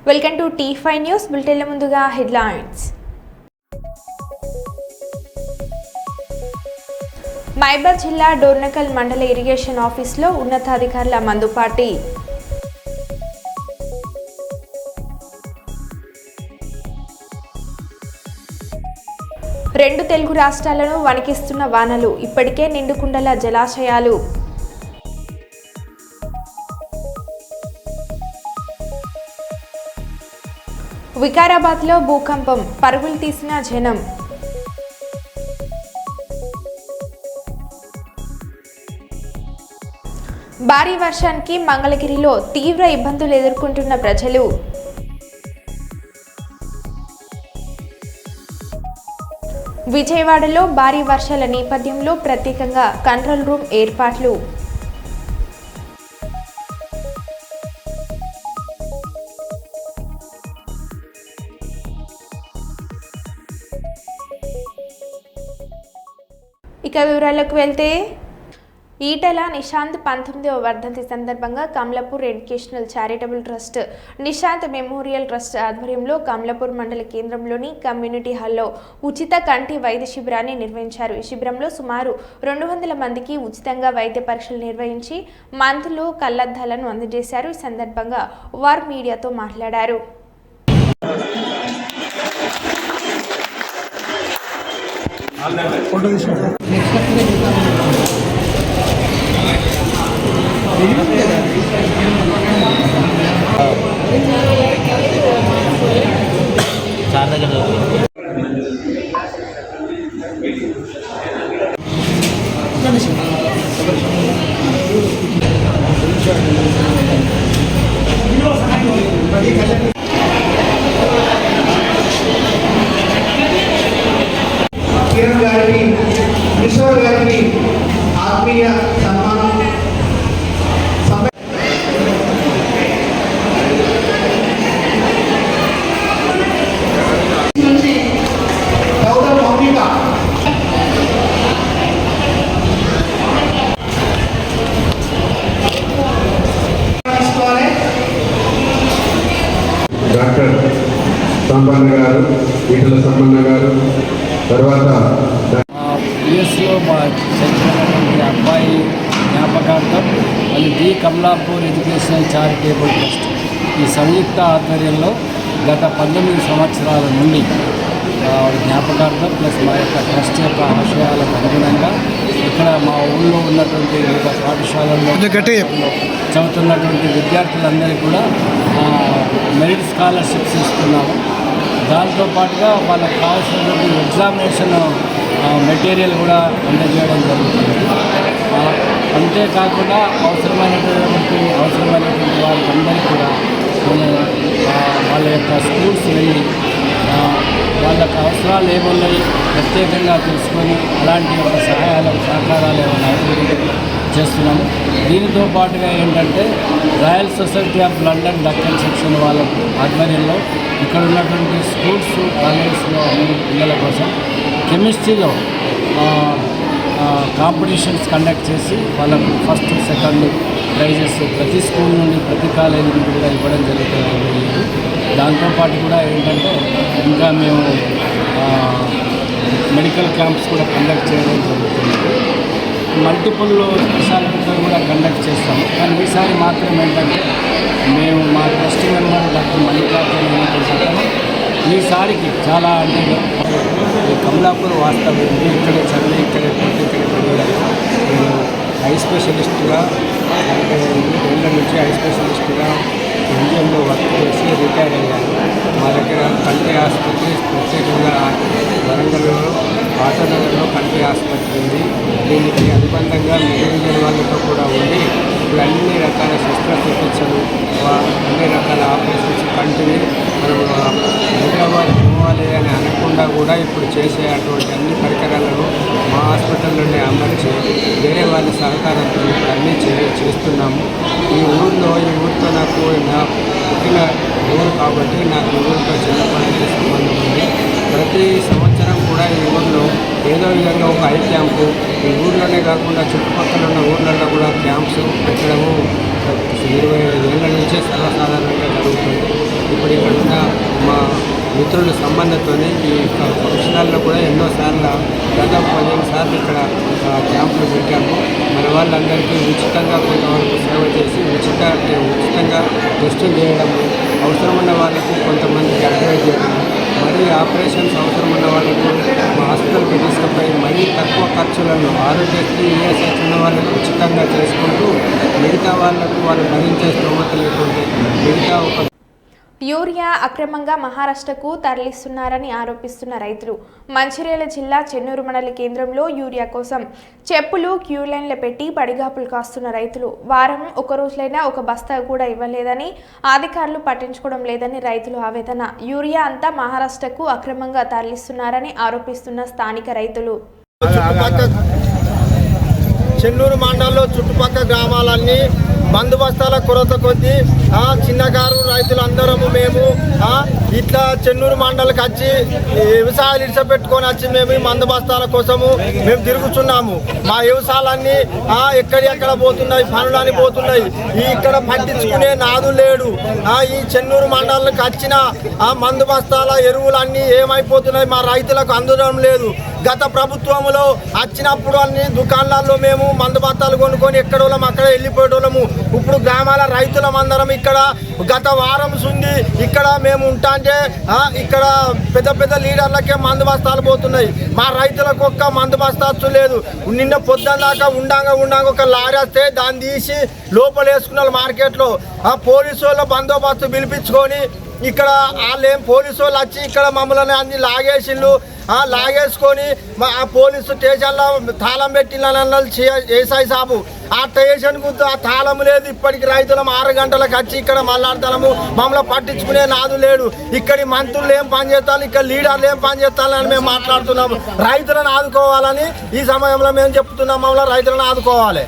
Welcome to T5 news బులెటిన్ల ముందుగా headlines. మైబాద్ జిల్లా డోర్నకల్ మండల ఇరిగేషన్ ఆఫీసులో ఉన్నతాధికారుల మందుపాటి. రెండు తెలుగు రాష్ట్రాలను వణికిస్తున్న వానలు, ఇప్పటికే నిండుకుండల జలాశయాలు. వికారాబాద్లో భూకంపం, పరుగులు తీసిన జనం. భారీ వర్షానికి మంగళగిరిలో తీవ్ర ఇబ్బందులు ఎదుర్కొంటున్న ప్రజలు. విజయవాడలో భారీ వర్షాల నేపథ్యంలో ప్రత్యేకంగా కంట్రోల్ రూమ్ ఏర్పాట్లు. ఇక వివరాలకు వెళ్తే, ఈటెల నిశాంత్ 19వ వర్ధంతి సందర్భంగా Kamalapur educational charitable trust, Nishant memorial trust ఆధ్వర్యంలో కమలాపూర్ మండల కేంద్రంలోని కమ్యూనిటీ హాల్లో ఉచిత కంటి వైద్య శిబిరాన్ని నిర్వహించారు. ఈ శిబిరంలో సుమారు 200 మందికి ఉచితంగా వైద్య పరీక్షలు నిర్వహించి మందులు, కళ్లద్దాలను అందజేశారు. ఈ సందర్భంగా వారు మీడియాతో మాట్లాడారు. కిరణ్ గారికి, కిషోర్ గారికి ఆత్మీయ సన్మానం. డాక్టర్ సంపన్న గారు, ఈటల సంపన్న గారు, తర్వాత యుఎస్లో మా చనిపోయినటువంటి అబ్బాయి జ్ఞాపకార్థం మళ్ళీ the Kamalapur educational charitable trust ఈ సంయుక్త ఆధ్వర్యంలో గత 19 సంవత్సరాల నుండి జ్ఞాపకార్థం ప్లస్ మా యొక్క ట్రస్ట్ యొక్క ఆశయాలకు అనుగుణంగా ఇక్కడ మా ఊళ్ళో ఉన్నటువంటి వివిధ పాఠశాలల్లో చదువుతున్నటువంటి విద్యార్థులందరికీ కూడా మెరిట్ స్కాలర్షిప్స్ ఇస్తున్నాము. దాంతోపాటుగా వాళ్ళకి కావాల్సినటువంటి ఎగ్జామినేషన్ మెటీరియల్ కూడా అందజేయడం జరుగుతుంది. అంతేకాకుండా అవసరమైనటువంటి వారికి అందరికీ కూడా వాళ్ళ యొక్క స్కూల్స్ వెళ్ళి వాళ్ళకి అవసరాలు ఏమున్నాయి ప్రత్యేకంగా తెలుసుకొని అలాంటి యొక్క సహకారాలు ఏమైనా చేస్తున్నాము. దీనితో పాటుగా ఏంటంటే royal society of London Deccan section వాళ్ళ ఆధ్వర్యంలో ఇక్కడ ఉన్నటువంటి స్కూల్స్, కాలేజెస్లో అన్ని పిల్లల కోసం కెమిస్ట్రీలో కాంపిటీషన్స్ కండక్ట్ చేసి వాళ్ళకు ఫస్ట్, సెకండ్ ప్రైజెస్ ప్రతి స్కూల్ నుండి, ప్రతి కాలేజీ నుండి కూడా ఇవ్వడం జరుగుతుంది. దాంతోపాటు కూడా ఏంటంటే ఇంకా మేము మెడికల్ క్యాంప్స్ కూడా కండక్ట్ చేయడం జరుగుతుంది. మల్టిపుల్ స్పెషాలిటీతో కూడా కండక్ట్ చేస్తాము. కానీ ఈసారి మాత్రం ఏంటంటే మేము మా ట్రస్ట్ మెంబర్ డాక్టర్ మల్లికార్జున ప్రకారం ఈసారికి చాలా అంటే కమలాపూర్ వాస్తవం ఇక్కడే చదివి ఇక్కడే నేను ఐ స్పెషలిస్ట్గా అంటే 2 నుంచి ఐ స్పెషలిస్ట్గా ఎన్జిఎంలో వర్క్ చేసి రిటైర్ అయ్యాను. మా దగ్గర కంటి ఆసుపత్రి ప్రత్యేకంగా వరంగల్లో ఆటోనగర్లో కంటి ఆసుపత్రి ఉంది. దీనికి అనుబంధంగా మెడికల్ వాళ్ళతో కూడా ఉండి ఇప్పుడు అన్ని రకాల శస్త్రచికిత్సలు, అన్ని రకాల ఆపరేషన్స్ కంటిని మనం హైదరాబాద్ పోవాలి అని అనకుండా కూడా ఇప్పుడు చేసే అటువంటి అన్ని పరికరాలను మా హాస్పిటల్లోనే అమర్చి వేరే వాళ్ళ సహకారంతో ఇప్పుడు అన్నీ చేస్తున్నాము. ఈ ఊరితో నాకు పుట్టిన ఊరు కాబట్టి నాకు ఊరితో చిన్నప్పటి సంబంధం ఉంది. ప్రతి సంవత్సరం కూడా ఈ ఊరిలో ఏదో విధంగా ఒక ఐ క్యాంపు ఈ ఊర్లోనే కాకుండా చుట్టుపక్కల ఉన్న ఊర్లలో కూడా క్యాంప్స్ పెట్టడము 25 ఏళ్ళ నుంచే సర్వసాధారణంగా జరుగుతుంది. ఇప్పుడు ఇక్కడ ఉన్న మా మిత్రుల సంబంధంతోనే ఈ ఫంక్షనాల్లో కూడా ఎన్నోసార్లు దాదాపు 15 సార్లు ఇక్కడ క్యాంపులు పెట్టాము. మన వాళ్ళందరికీ ఉచితంగా కొంతవరకు సేవ చేసి ఉచితంగా టెస్టులు చేయడము, అవసరం ఉన్న వాళ్ళకు కొంతమందికి అడ్వైజ్ చేయడం, మరీ ఆపరేషన్స్ అవసరం ఉన్న వాళ్ళకు హాస్పిటల్కి తీసుకుపోయి మరీ తక్కువ ఖర్చులను ఆరోగ్యశ్రీ ఈఎస్ఐ ఉన్న వాళ్ళకు ఉచితంగా చేసుకుంటూ మిగతా వాళ్ళకు వాళ్ళు భరించే స్తోమత లేకుంటే మిగతా ఒక యూరియా అక్రమంగా మహారాష్ట్రకు తరలిస్తున్నారని ఆరోపిస్తున్న రైతులు. మంచిర్యాల జిల్లా చెన్నూరు మండల కేంద్రంలో యూరియా కోసం చెప్పులు క్యూ లైన్లు పెట్టి పడిగాపులు కాస్తున్న రైతులు. వారం ఒక రోజులైనా ఒక బస్తా కూడా ఇవ్వలేదని, అధికారులు పట్టించుకోవడం లేదని రైతులు ఆవేదన. యూరియా అంతా మహారాష్ట్రకు అక్రమంగా తరలిస్తున్నారని ఆరోపిస్తున్న స్థానిక రైతులు. చెన్నూరు మండలంలో చుట్టుపక్కల గ్రామాలన్నీ బందోబస్తాల కొరత కొద్దీ చిన్నకారు రైతులందరము మేము ఇట్లా చెన్నూరు మండలికి వచ్చి వ్యవసాయాలు ఇడిచిపెట్టుకొని వచ్చి మేము ఈ బందోబస్తాల కోసము మేము తిరుగుతున్నాము. మా వ్యవసాయాలన్నీ ఎక్కడెక్కడ పోతున్నాయి, పనులని పోతున్నాయి. ఇక్కడ పట్టించుకునే నాదు లేడు. ఈ చెన్నూరు మండలానికి వచ్చిన బందోబస్తాల ఎరువులన్నీ ఏమైపోతున్నాయి, మా రైతులకు అందడం లేదు. గత ప్రభుత్వంలో వచ్చినప్పుడు అన్ని దుకాణాల్లో మేము మందుబత్తాలు కొనుక్కొని ఎక్కడోళ్ళం అక్కడ వెళ్ళిపోయేటోళ్ళము. ఇప్పుడు గ్రామాల రైతులమందరం ఇక్కడ గత వారం సుంది ఇక్కడ మేము ఉంటాంటే ఇక్కడ పెద్ద పెద్ద లీడర్లకే మందు బస్తాలు పోతున్నాయి. మా రైతులకు ఒక్క మందు బస్తాచ్చు లేదు. నిన్న పొద్దున్న దాకా ఉండంగా ఒక లారీ వస్తే దాన్ని తీసి లోపల వేసుకున్నారు మార్కెట్లో. పోలీసు వాళ్ళ బందోబస్తు పిలిపించుకొని ఇక్కడ వాళ్ళేం పోలీసు వాళ్ళు వచ్చి ఇక్కడ మమ్మల్ని అన్ని లాగేసుకొని ఆ పోలీసు స్టేషన్లో తాళం పెట్టిన ఏసఐ సాబు ఆ స్టేషన్కు ఆ తాళం లేదు. ఇప్పటికి రైతులం 6 గంటలకు వచ్చి ఇక్కడ మళ్ళాడతాము, మమ్మల్ని పట్టించుకునే నాదు లేడు. ఇక్కడి మంత్రులు ఏం పని చేస్తారు, ఇక్కడ లీడర్లు ఏం పని చేస్తారని మేము మాట్లాడుతున్నాము. రైతులను ఆదుకోవాలని ఈ సమయంలో మేము చెప్తున్నాం, మమ్మల్ని రైతులను ఆదుకోవాలి.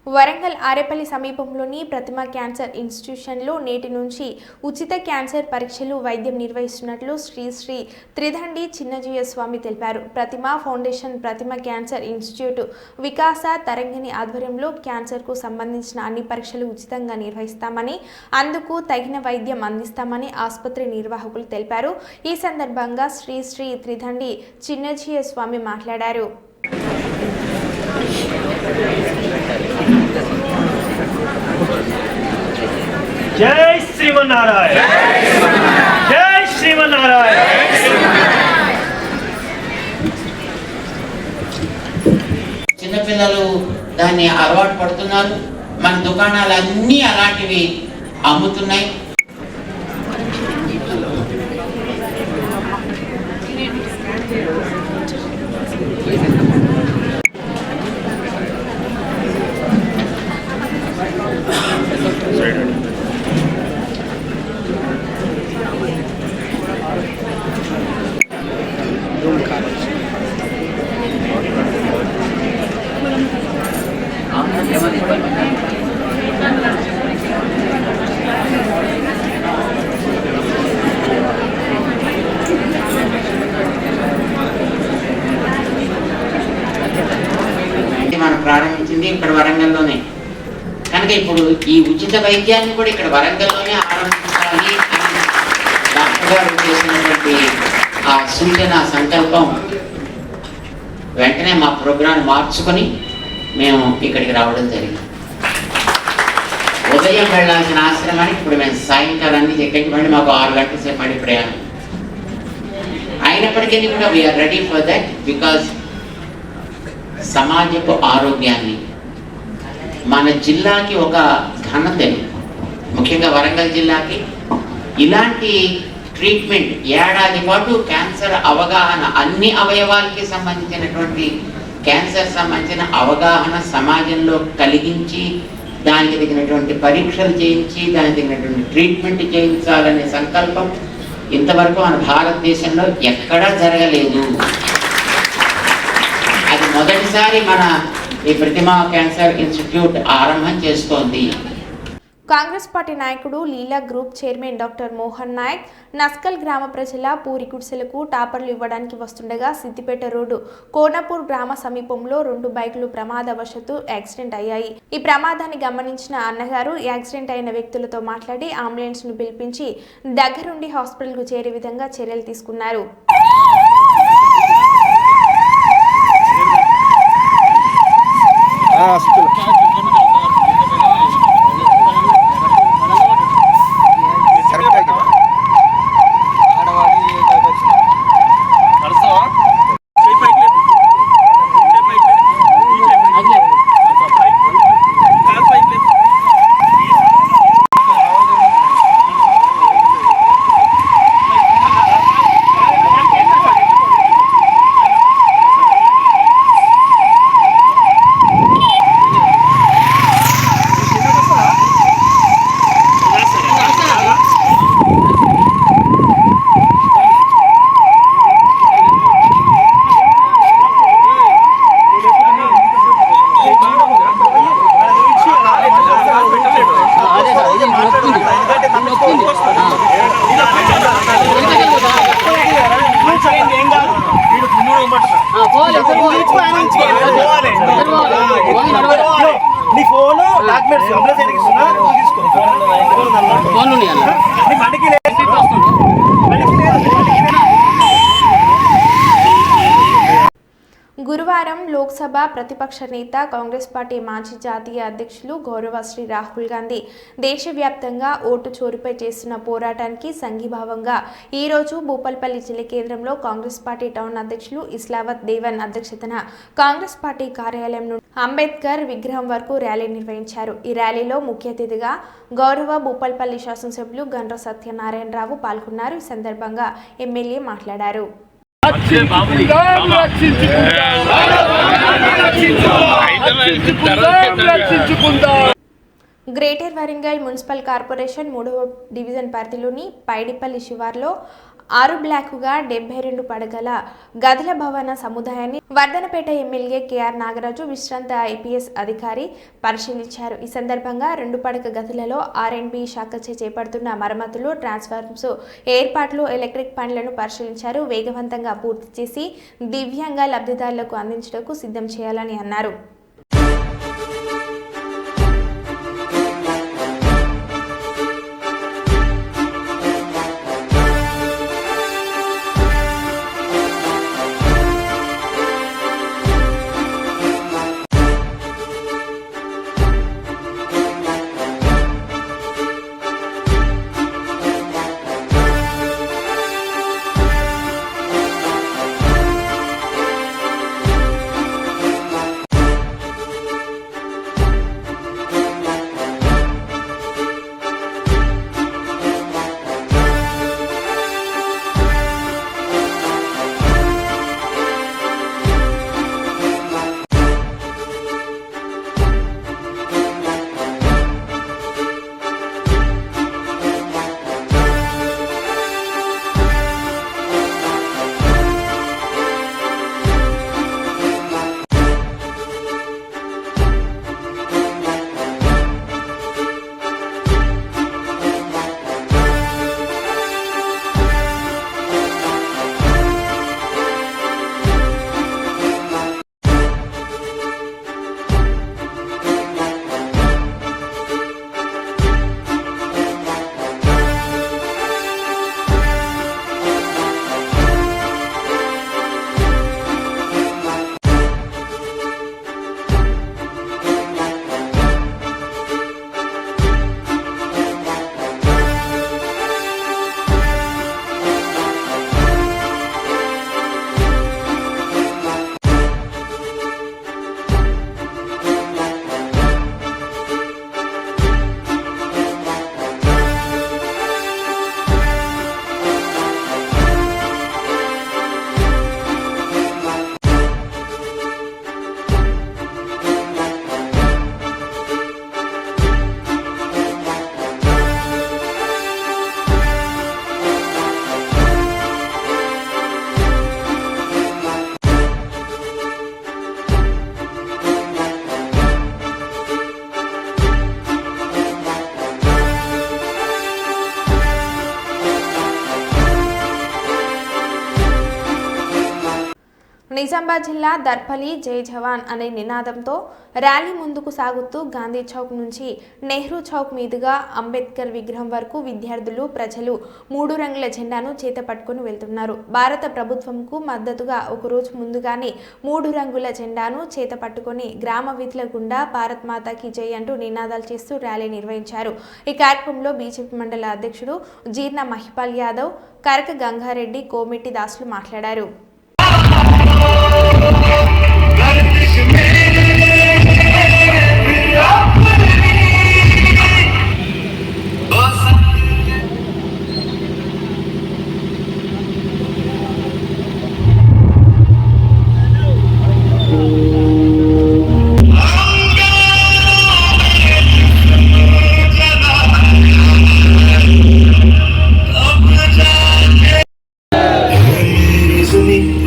వరంగల్ ఆరేపల్లి సమీపంలోని ప్రతిమ క్యాన్సర్ ఇన్స్టిట్యూషన్లో నేటి నుంచి ఉచిత క్యాన్సర్ పరీక్షలు వైద్యం నిర్వహిస్తున్నట్లు శ్రీ త్రిదండి చిన్నజీయ స్వామి తెలిపారు. ప్రతిమ ఫౌండేషన్ ప్రతిమ క్యాన్సర్ ఇన్స్టిట్యూట్ వికాస తరంగిణి ఆధ్వర్యంలో క్యాన్సర్కు సంబంధించిన అన్ని పరీక్షలు ఉచితంగా నిర్వహిస్తామని, అందుకు తగిన వైద్యం అందిస్తామని ఆసుపత్రి నిర్వాహకులు తెలిపారు. ఈ సందర్భంగా శ్రీ త్రిదండి చిన్నజీయ స్వామి మాట్లాడారు. జై శ్రీమన్నారాయణ, జై శ్రీమన్నారాయణ. చిన్నపిల్లలు దాన్ని అలవాటు పడుతున్నారు. మన దుకాణాలన్నీ అలాంటివి అమ్ముతున్నాయి. మనం ప్రారంభించింది ఇక్కడ వరంగల్లోనే కనుక ఇప్పుడు ఈ ఉచిత వైద్యాన్ని కూడా ఇక్కడ వరంగల్లోనే ఆరంభించాలి అని డాక్టర్ గారు చేసినటువంటి ఆ సూచన సంకల్పం వెంటనే మా ప్రోగ్రాం మార్చుకొని మేము ఇక్కడికి రావడం జరిగింది. ఉదయం వెళ్ళాల్సిన ఆశ్రమానికి ఇప్పుడు మేము సాయంకాలానికి ఎక్కడికి మళ్ళీ మాకు 6 గంటల సేపు మళ్ళీ ప్రయాణం అయినప్పటికీ కూడా we're ready for that. Because సమాజపు ఆరోగ్యాన్ని మన జిల్లాకి ఒక ఘనతని, ముఖ్యంగా వరంగల్ జిల్లాకి ఇలాంటి ట్రీట్మెంట్ ఏడాది పాటు క్యాన్సర్ అవగాహన, అన్ని అవయవాలకి సంబంధించినటువంటి క్యాన్సర్ సంబంధించిన అవగాహన సమాజంలో కలిగించి దానికి తగినటువంటి పరీక్షలు చేయించి దానికి తగినటువంటి ట్రీట్మెంట్ చేయించాలనే సంకల్పం ఇంతవరకు మన భారతదేశంలో ఎక్కడా జరగలేదు. అది మొదటిసారి మన ఈ ప్రతిమ క్యాన్సర్ ఇన్స్టిట్యూట్ ఆరంభం చేస్తోంది. కాంగ్రెస్ పార్టీ నాయకుడు Leela group chairman doctor Mohan Nayak Naskal గ్రామ ప్రజల పూరి గుడిసెలకు టాపర్లు ఇవ్వడానికి వస్తుండగా సిద్దిపేట రోడ్డు కోనపూర్ గ్రామ సమీపంలో 2 బైకులు ప్రమాదవశాత్తు యాక్సిడెంట్ అయ్యాయి. ఈ ప్రమాదాన్ని గమనించిన అన్నగారు యాక్సిడెంట్ అయిన వ్యక్తులతో మాట్లాడి అంబులెన్స్ ను పిలిపించి దగ్గరుండి హాస్పిటల్ కు చేరే విధంగా చర్యలు తీసుకున్నారు. నీ ఫోన్ డాక్యుమెంట్స్ అంబులెన్స్ ఇస్తున్నా ఫోన్ బండికి గురువారం లోక్సభ ప్రతిపక్ష నేత కాంగ్రెస్ పార్టీ మాజీ జాతీయ అధ్యక్షులు గౌరవ శ్రీ రాహుల్ గాంధీ దేశవ్యాప్తంగా ఓటు చోరుపై చేస్తున్న పోరాటానికి సంఘీభావంగా ఈరోజు భూపాల్పల్లి జిల్లా కేంద్రంలో కాంగ్రెస్ పార్టీ టౌన్ అధ్యక్షులు ఇస్లావత్ దేవన్ అధ్యక్షతన కాంగ్రెస్ పార్టీ కార్యాలయం నుండి అంబేద్కర్ విగ్రహం వరకు ర్యాలీ నిర్వహించారు. ఈ ర్యాలీలో ముఖ్య అతిథిగా గౌరవ భూపాల్పల్లి శాసనసభ్యులు గండ్ర సత్యనారాయణరావు పాల్గొన్నారు. ఈ సందర్భంగా ఎమ్మెల్యే మాట్లాడారు. గ్రేటర్ వరంగల్ మున్సిపల్ కార్పొరేషన్ 3వ డివిజన్ పరిధిలోని పైడిపల్లి శివార్లో 6 బ్లాకుగా 72 పడగల గదుల భవన సముదాయాన్ని వర్ధనపేట ఎమ్మెల్యే కేఆర్ నాగరాజు విశ్రాంత ఐపీఎస్ అధికారి పరిశీలించారు. ఈ సందర్భంగా 2 పడక గదులలో R&B శాఖచే చేపడుతున్న మరమ్మతులు, ట్రాన్స్ఫార్మర్స్ ఏర్పాట్లు, ఎలక్ట్రిక్ పనులను పరిశీలించారు. వేగవంతంగా పూర్తి చేసి దివ్యాంగ లబ్ధిదారులకు అందించడానికి సిద్ధం చేయాలని అన్నారు. నిజామాబాద్ జిల్లా దర్పల్లి జై జవాన్ అనే నినాదంతో ర్యాలీ ముందుకు సాగుతూ గాంధీ చౌక్ నుంచి నెహ్రూ చౌక్ మీదుగా అంబేద్కర్ విగ్రహం వరకు విద్యార్థులు ప్రజలు 3 రంగుల జెండాను చేతపట్టుకుని వెళ్తున్నారు. భారత ప్రభుత్వంకు మద్దతుగా ఒకరోజు ముందుగానే 3 రంగుల జెండాను చేతపట్టుకుని గ్రామ వీధుల గుండా భారత్ మాతాకి జై అంటూ నినాదాలు చేస్తూ ర్యాలీ నిర్వహించారు. ఈ కార్యక్రమంలో బీజేపీ మండల అధ్యక్షుడు జీర్ణ మహిపాల్ యాదవ్, కరక గంగారెడ్డి, కోమిటి దాసులు మాట్లాడారు.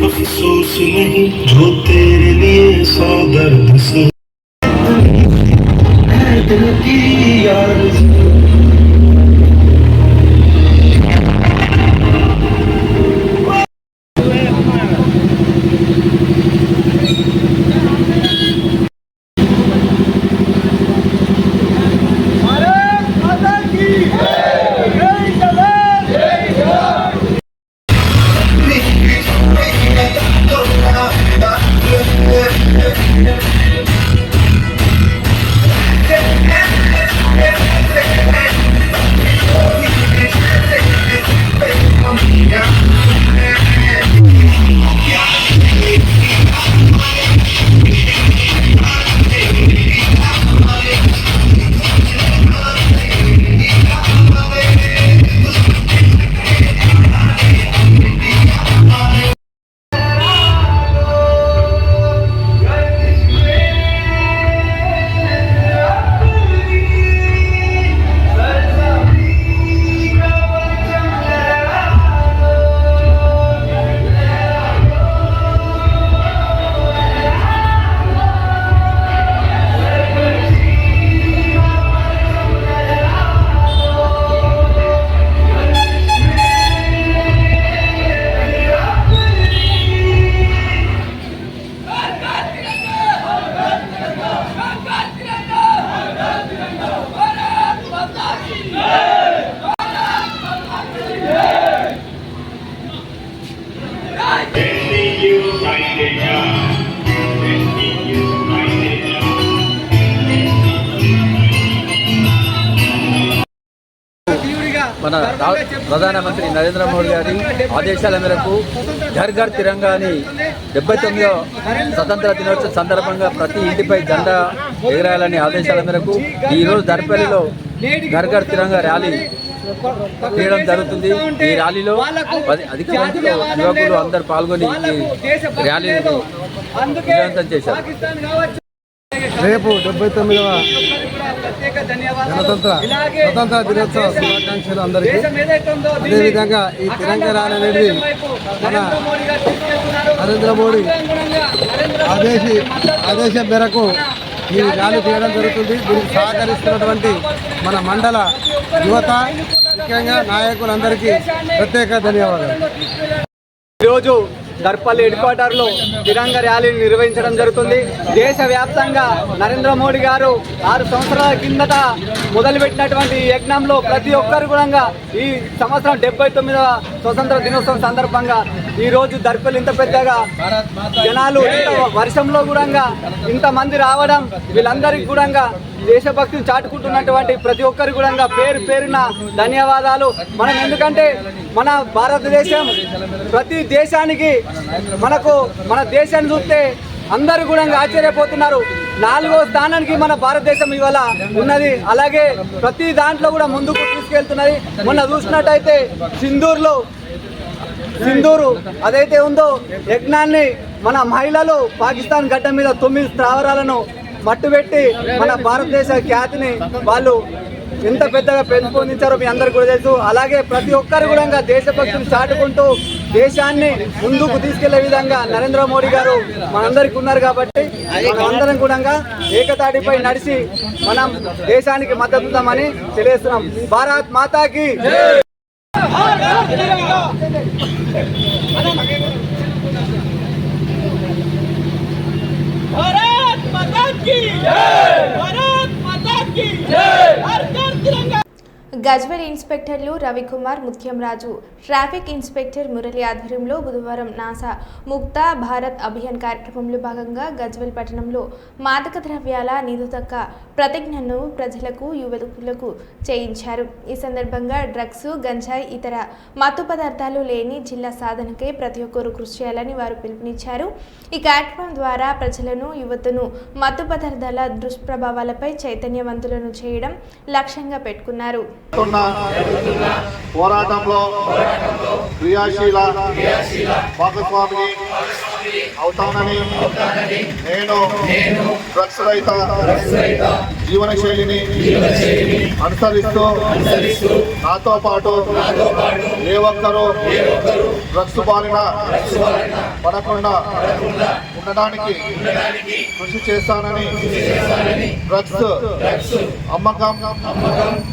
अफसोस नहीं जो तेरे लिए 100 दर्द से दिल की याद మన ప్రధానమంత్రి నరేంద్ర మోడీ గారి ఆదేశాల మేరకు ఘర్ ఘర్ తిరంగాని 79వ స్వతంత్ర దినోత్సవ సందర్భంగా ప్రతి ఇంటిపై జెండా ఎగరాయాలని ఆదేశాల మేరకు ఈరోజు దర్పల్లిలో ఘర్ ఘర్ తిరంగా ర్యాలీ చేయడం జరుగుతుంది. ఈ ర్యాలీలో అధిక సంఖ్యలో యువకులు అందరూ పాల్గొని ఈ ర్యాలీని విజయవంతం చేశారు. రేపు 79వ స్వతంత్ర దినోత్సవ శుభాకాంక్షలు అందరికీ. అదేవిధంగా ఈ తిరంగా ర్యాలీ అనేది మన నరేంద్ర మోడీ ఆదేశం మేరకు ఈ ర్యాలీ చేయడం జరుగుతుంది. దీనికి సహకరిస్తున్నటువంటి మన మండల యువత, ముఖ్యంగా నాయకులందరికీ ప్రత్యేక ధన్యవాదాలు. ఈరోజు దర్పల్లి హెడ్ క్వార్టర్లో తిరంగా ర్యాలీని నిర్వహించడం జరుగుతుంది. దేశవ్యాప్తంగా నరేంద్ర మోడీ గారు 6 సంవత్సరాల కిందట మొదలుపెట్టినటువంటి ఈ యజ్ఞంలో ప్రతి ఒక్కరు కూడా ఈ సంవత్సరం 79వ స్వతంత్ర దినోత్సవం సందర్భంగా ఈరోజు దర్పల్లి ఇంత పెద్దగా జనాలు వర్షంలో కూడా ఇంతమంది రావడం, వీళ్ళందరికీ కూడా దేశభక్తిని చాటుకుంటున్నటువంటి ప్రతి ఒక్కరికి కూడా పేరు పేరున ధన్యవాదాలు. మనం ఎందుకంటే మన భారతదేశం ప్రతి దేశానికి మన దేశాన్ని చూస్తే అందరూ కూడా ఆశ్చర్యపోతున్నారు. 4వ స్థానానికి మన భారతదేశం ఇవాళ ఉన్నది. అలాగే ప్రతి దాంట్లో కూడా ముందుకు తీసుకెళ్తున్నది. మొన్న చూసినట్టయితే సింధూరు అదైతే ఉందో యజ్ఞాన్ని మన మహిళలు పాకిస్తాన్ గడ్డ మీద 9 స్థావరాలను మట్టుబెట్టి మన భారతదేశ ఖ్యాతిని వాళ్ళు ఎంత పెద్దగా పెంపొందించారో మీ అందరికీ కూడా తెలుసు. అలాగే ప్రతి ఒక్కరు కూడా దేశభక్తిని చాటుకుంటూ దేశాన్ని ముందుకు తీసుకెళ్లే విధంగా నరేంద్ర మోడీ గారు మనందరికీ ఉన్నారు. కాబట్టి మనమందరం కూడా ఏకతాటిపై నడిచి మనం దేశానికి మద్దతుదామని తెలియజేస్తున్నాం. భారత్ మాతాకి గజ్వేల్ ఇన్స్పెక్టర్లు రవికుమార్ ముత్యంరాజు, ట్రాఫిక్ ఇన్స్పెక్టర్ మురళి ఆధ్వర్యంలో బుధవారం నాసా ముక్త భారత్ అభియాన్ కార్యక్రమంలో భాగంగా గజ్వేల్ పట్టణంలో మాదక ద్రవ్యాల నిరోధక ప్రతిజ్ఞను ప్రజలకు యువకులకు చేయించారు. ఈ సందర్భంగా డ్రగ్స్, గంజాయి, ఇతర మత్తు పదార్థాలు లేని జిల్లా సాధనకై ప్రతి ఒక్కరూ కృషి చేయాలని వారు పిలుపునిచ్చారు. ఈ కార్యక్రమం ద్వారా ప్రజలను, యువతను మత్తు పదార్థాల దుష్ప్రభావాలపై చైతన్యవంతులను చేయడం లక్ష్యంగా పెట్టుకున్నారు. పోరాటంలో క్రియాశీల భాగస్వామిని అవుతానని నేను డ్రగ్స్ రహిత జీవన శైలిని అనుసరిస్తూ నాతో పాటు ఏ ఒక్కరూ డ్రగ్స్ బారిన పడకుండా ఉండడానికి కృషి చేస్తానని డ్రగ్స్ అమ్మకం,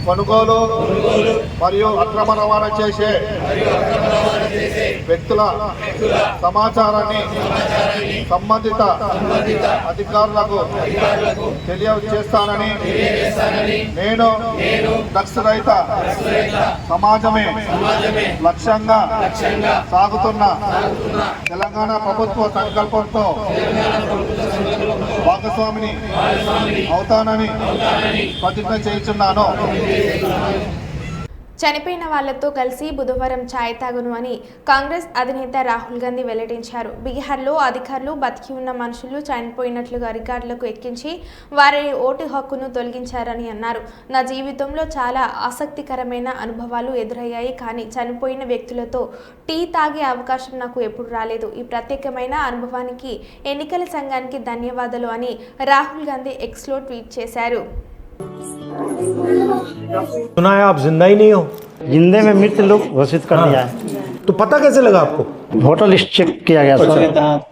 కొనుగోలు మరియు అక్రమ రవాణా చేసే వ్యక్తుల సమాచారాన్ని సంబంధిత అధికారులకు తెలియజేస్తానని నేను డ్రగ్స్ రహిత సమాజమే లక్ష్యంగా సాగుతున్న తెలంగాణ ప్రభుత్వ సంకల్పంతో భాగస్వామిని అవుతానని ప్రతిజ్ఞ చేయించున్నాను. చనిపోయిన వాళ్లతో కలిసి బుధవారం ఛాయ్ తాగును అని కాంగ్రెస్ అధినేత రాహుల్ గాంధీ వెల్లడించారు. బీహార్లో అధికారులు బతికి ఉన్న మనుషులు చనిపోయినట్లుగా రికార్డులకు ఎక్కించి వారి ఓటు హక్కును తొలగించారని అన్నారు. నా జీవితంలో చాలా ఆసక్తికరమైన అనుభవాలు ఎదురయ్యాయి, కానీ చనిపోయిన వ్యక్తులతో టీ తాగే అవకాశం నాకు ఎప్పుడు రాలేదు. ఈ ప్రత్యేకమైన అనుభవానికి ఎన్నికల సంఘానికి ధన్యవాదాలు అని రాహుల్ గాంధీ ఎక్స్లో ట్వీట్ చేశారు. सुना है आप जिंदा ही नहीं हो? जिंदे में मृत लोग घोषित कर दिया है। तो पता कैसे लगा आपको? वोटर लिस्ट चेक किया गया सर,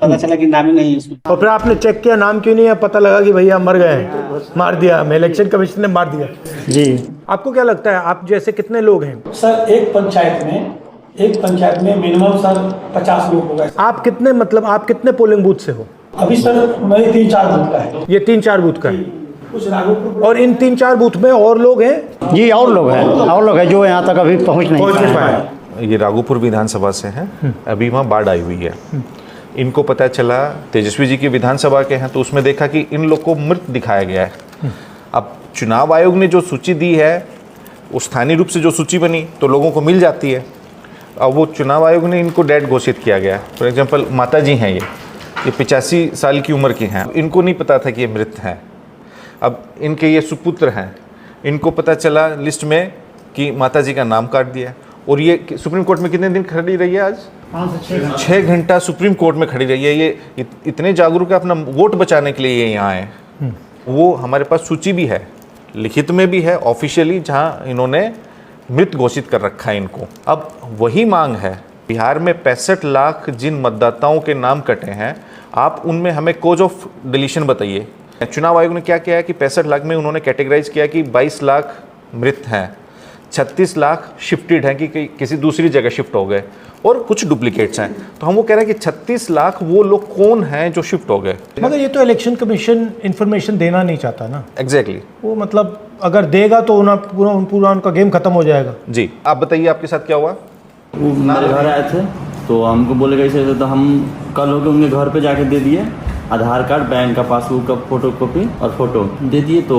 पता चला कि नाम ही नहीं है उसमें। और फिर आपने चेक किया, नाम क्यों नहीं है? पता लगा कि भैया मर गए हैं, मार दिया हमें, इलेक्शन कमीशन ने मार दिया। जी, आपको क्या लगता है, आप जैसे कितने लोग हैं? सर एक पंचायत में मिनिमम सर 50 लोग हो गए। आप कितने, मतलब आप कितने पोलिंग बूथ से हो? अभी सर मेरे 3-4 बूथ का है। ये 3-4 बूथ का है। और इन 3-4 बूथ में और लोग हैं? जी और लोग हैं जो यहाँ तक अभी पहुँच नहीं पाए। ये राघोपुर विधानसभा से हैं, अभी वहाँ बाढ़ आई हुई है। इनको पता चला तेजस्वी जी की विधानसभा के हैं, तो उसमें देखा कि इन लोग को मृत दिखाया गया है। अब चुनाव आयोग ने जो सूची दी है, वो स्थानीय रूप से जो सूची बनी तो लोगों को मिल जाती है। अब वो चुनाव आयोग ने इनको डेड घोषित किया गया है। फॉर एग्जाम्पल माता जी हैं, ये 85 साल की उम्र की हैं, इनको नहीं पता था कि ये मृत हैं। अब इनके ये सुपुत्र हैं, इनको पता चला लिस्ट में कि माता जी का नाम काट दिया। और ये सुप्रीम कोर्ट में कितने दिन खड़ी रही है? आज 6 घंटा सुप्रीम कोर्ट में खड़ी रही है। ये इतने जागरूक है, अपना वोट बचाने के लिए ये यहाँ आए। वो हमारे पास सूची भी है, लिखित में भी है, ऑफिशियली, जहाँ इन्होंने मृत घोषित कर रखा है इनको। अब वही मांग है, बिहार में 65 लाख जिन मतदाताओं के नाम कटे हैं, आप उनमें हमें कोज ऑफ डिलीशन बताइए। चुनाव आयोग ने क्या किया है कि 65 लाख में उन्होंने कैटेगराइज किया कि 22 लाख मृत हैं, 36 लाख शिफ्टेड हैं कि किसी दूसरी जगह शिफ्ट हो गए, और कुछ डुप्लीकेट्स हैं। तो हम वो कह रहे हैं कि 36 लाख वो लोग कौन हैं जो शिफ्ट हो गए। मगर ये तो इलेक्शन कमीशन इंफॉर्मेशन देना नहीं चाहता ना। एग्जैक्टली वो मतलब अगर देगा तो पूरा उनका गेम खत्म हो जाएगा। जी, आप बताइए आपके साथ क्या हुआ? वो मेरे घर आए थे तो हमको बोले कैसे, तो हम कल होकर उनके घर पे जाके दे दिए आधार कार्ड, बैंक का पासबुक का फोटो कॉपी और फोटो दे दिए। तो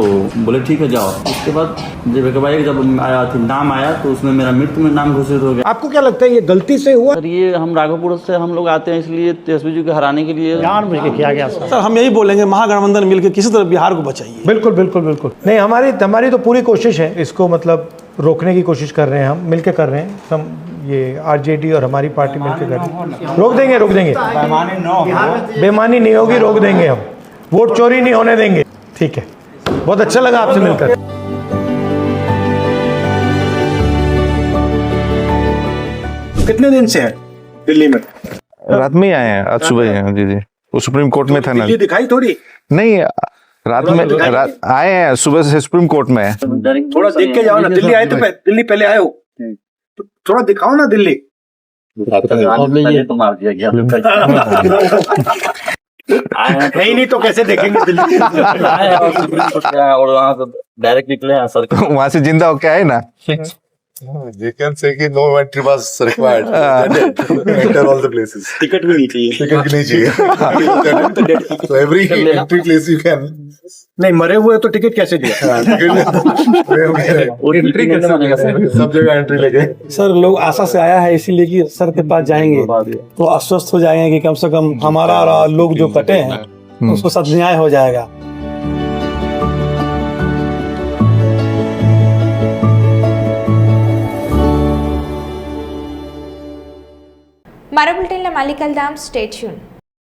बोले ठीक है जाओ। उसके बाद जब आया थी नाम आया तो उसमें मेरा मृत्यु में नाम घोषित हो गया। आपको क्या लगता है ये गलती से हुआ? सर ये हम राघोपुर से हम लोग आते हैं, इसलिए तेजस्वी जी को हराने के लिए जानबूझ के किया गया। सर हम यही बोलेंगे, महागठबंधन मिलकर किसी तरह बिहार को बचाइए। बिल्कुल बिल्कुल बिल्कुल नहीं, हमारी तो पूरी कोशिश है इसको मतलब रोकने की कोशिश कर रहे हैं, हम मिलके कर रहे हैं। हम ये आरजेडी और हमारी पार्टी मिलकर कर रहे हैं। रोक देंगे बेईमानी नहीं होगी, रोक देंगे हम, वोट चोरी नहीं होने देंगे। ठीक है, बहुत अच्छा लगा आपसे मिलकर। कितने दिन से है दिल्ली में? रात में ही आए हैं, आज सुबह आए हैं। जी जी, वो सुप्रीम कोर्ट में था ना। दिल्ली दिखाई थोड़ी नहीं, रात में आए हैं, सुबह से सुप्रीम कोर्ट में है। थोड़ा देख के जाओ ना, दिल्ली आए तो दिल्ली पहले आए हो, तो थोड़ा दिखाओ ना दिल्ली। है ही नहीं तो कैसे देखेंगे दिल्ली और वहाँ से डायरेक्ट निकले हैं सर वहां से जिंदा होके आए ना। They can say कि no entry was required. Enter all the places. Ticket भी नहीं चाहिए Ticket नहीं चाहिए. So every entry place you can. नहीं मरे हुए तो टिकट कैसे दिया एंट्री सब जगह एंट्री लगे। सर लोग आशा से आया है इसीलिए कि सर के पास जाएंगे तो आश्वस्त हो जाएंगे कि कम से कम हमारा लोग जो कटे हैं उसको सब न्याय हो जाएगा। మరో బులెటిన్లో మళ్ళీ కలుద్దాం. Stay tune.